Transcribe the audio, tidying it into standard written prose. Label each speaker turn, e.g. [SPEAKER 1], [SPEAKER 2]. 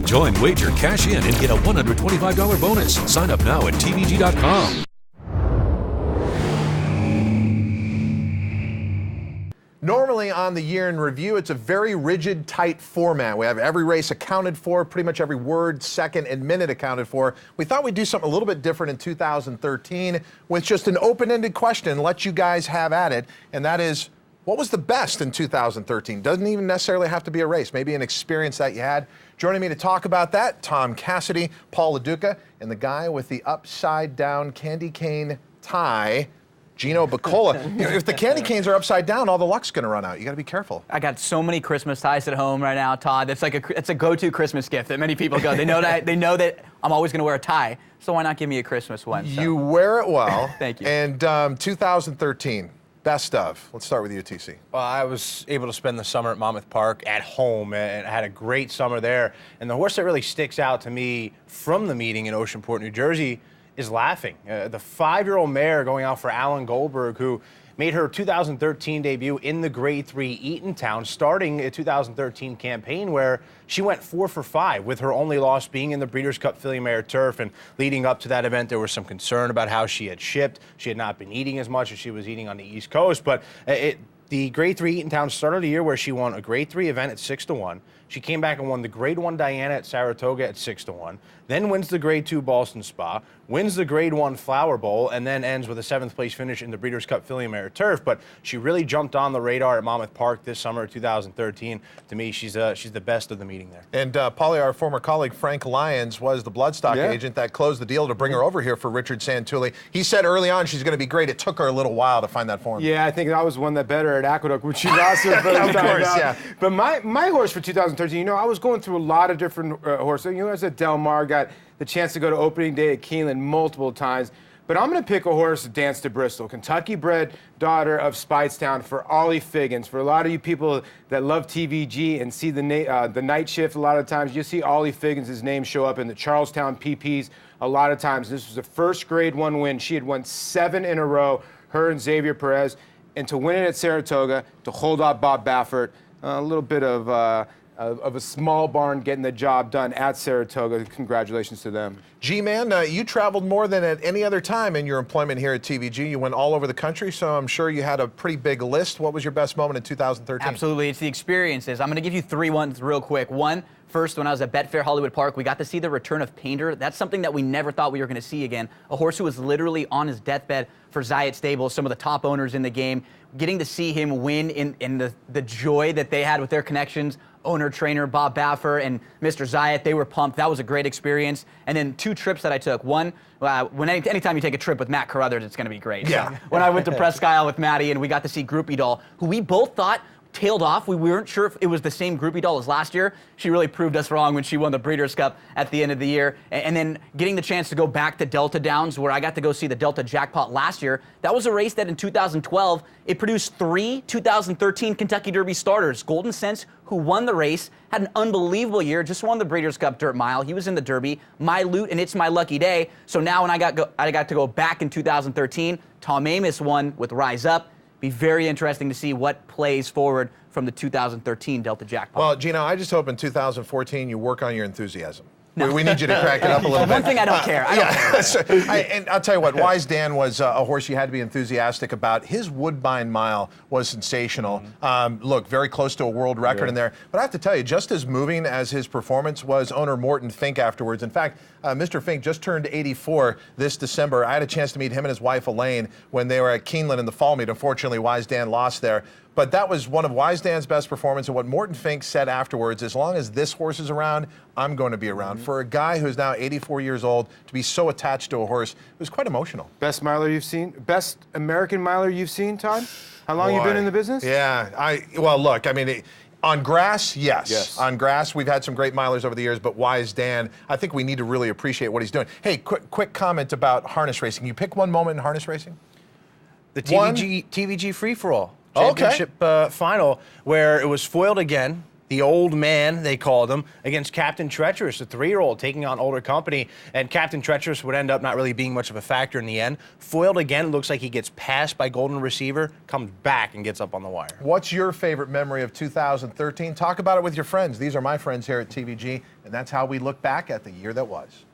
[SPEAKER 1] Join Wager, cash in, and get a $125 bonus. Sign up now at tvg.com.
[SPEAKER 2] Normally on the year in review, it's a very rigid, tight format. We have every race accounted for, pretty much every word, second, and minute accounted for. We thought we'd do something a little bit different in 2013 with just an open-ended question, let you guys have at it, and that is, what was the best in 2013? Doesn't even necessarily have to be a race, maybe an experience that you had. Joining me to talk about that, Tom Cassidy, Paul LaDuca, and the guy with the upside-down candy cane tie, Gino Bacola. If the candy canes are upside down, all the luck's going to run out. You got to be careful.
[SPEAKER 3] I got so many Christmas ties at home right now, Todd. It's like it's a go-to Christmas gift that many people go. They know that I'm always going to wear a tie, so why not give me a Christmas one? So.
[SPEAKER 2] You wear it well.
[SPEAKER 3] Thank you.
[SPEAKER 2] And 2013, best of. Let's start with you, TC.
[SPEAKER 4] Well, I was able to spend the summer at Monmouth Park at home, and I had a great summer there. And the horse that really sticks out to me from the meeting in Oceanport, New Jersey, is Laughing. The 5-year-old mare going out for Alan Goldberg, who made her 2013 debut in the Grade 3 Eatontown, starting a 2013 campaign where she went 4 for 5, with her only loss being in the Breeders' Cup Filly Mare Turf. And leading up to that event, there was some concern about how she had shipped. She had not been eating as much as she was eating on the East Coast, but the Grade 3 Eatontown started a year where she won a Grade 3 event at 6-1. She came back and won the Grade 1 Diana at Saratoga at 6-1, then wins the Grade 2 Boston Spa, wins the Grade 1 Flower Bowl, and then ends with a 7th place finish in the Breeders' Cup Filly Mare Turf. But she really jumped on the radar at Monmouth Park this summer of 2013. To me, she's the best of the meeting there.
[SPEAKER 2] And Polly, our former colleague Frank Lyons was the bloodstock agent that closed the deal to bring her over here for Richard Santulli. He said early on she's going to be great. It took her a little while to find that form.
[SPEAKER 5] Yeah, I think I was one that bet her at Aqueduct when she lost her first time.
[SPEAKER 2] Of course, yeah.
[SPEAKER 5] But my horse for 2013, I was going through a lot of different horses. I was at Del Mar, got the chance to go to opening day at Keeneland multiple times. But I'm going to pick a horse that danced to Bristol, Kentucky-bred daughter of Speightstown, for Ollie Figgins. For a lot of you people that love TVG and see the night shift, a lot of times you see Ollie Figgins' name show up in the Charlestown PPs a lot of times. This was the first Grade 1 win. She had won 7 in a row, her and Xavier Perez. And to win it at Saratoga, to hold off Bob Baffert, a little bit of a small barn getting the job done at Saratoga. Congratulations to them.
[SPEAKER 2] G-Man, you traveled more than at any other time in your employment here at TVG. You went all over the country, so I'm sure you had a pretty big list. What was your best moment in 2013?
[SPEAKER 3] Absolutely, it's the experiences. I'm going to give you 3 ones real quick. One, first, when I was at Betfair Hollywood Park, we got to see the return of Painter. That's something that we never thought we were going to see again. A horse who was literally on his deathbed for Zayat Stables, some of the top owners in the game. Getting to see him win in the joy that they had with their connections, owner, trainer, Bob Baffer, and Mr. Zayat, they were pumped. That was a great experience. And then 2 trips that I took. One, anytime you take a trip with Matt Carruthers, it's going to be great.
[SPEAKER 2] Yeah.
[SPEAKER 3] So when I went to Presque Isle with Maddie and we got to see Groupie Doll, who we both thought tailed off. We weren't sure if it was the same Groupie Doll as last year. She really proved us wrong when she won the Breeders' Cup at the end of the year. And then getting the chance to go back to Delta Downs, where I got to go see the Delta Jackpot last year. That was a race that in 2012, it produced 3 2013 Kentucky Derby starters. Golden Sense, who won the race, had an unbelievable year, just won the Breeders' Cup Dirt Mile. He was in the Derby. My Loot and It's My Lucky Day. So now when I got to go back in 2013, Tom Amis won with Rise Up. Be very interesting to see what plays forward from the 2013 Delta Jackpot.
[SPEAKER 2] Well, Gino, I just hope in 2014 you work on your enthusiasm. No. We need you to crack it up a little bit.
[SPEAKER 3] One thing I don't care. I don't care.
[SPEAKER 2] And I'll tell you what, Wise Dan was a horse you had to be enthusiastic about. His Woodbine Mile was sensational. Look, very close to a world record in there. But I have to tell you, just as moving as his performance was owner Morton Fink afterwards. In fact, Mr. Fink just turned 84 this December. I had a chance to meet him and his wife Elaine when they were at Keeneland in the fall meet. Unfortunately, Wise Dan lost there. But that was one of Wise Dan's best performances. And what Morton Fink said afterwards, as long as this horse is around, I'm going to be around. For a guy who's now 84 years old to be so attached to a horse, it was quite emotional.
[SPEAKER 5] Best miler you've seen? Best American miler you've seen, Todd? How long you been in the business?
[SPEAKER 2] Yeah, well, look, I mean, on grass, yes. On grass, we've had some great milers over the years, but Wise Dan, I think we need to really appreciate what he's doing. Hey, quick comment about harness racing. You pick one moment in harness racing?
[SPEAKER 4] The TVG free-for-all championship final, where it was foiled again. the old man, they called him, against Captain Treacherous, the 3-year-old, taking on older company. And Captain Treacherous would end up not really being much of a factor in the end. Foiled again, looks like he gets passed by Golden Receiver, comes back and gets up on the wire.
[SPEAKER 2] What's your favorite memory of 2013? Talk about it with your friends. These are my friends here at TVG, and that's how we look back at the year that was.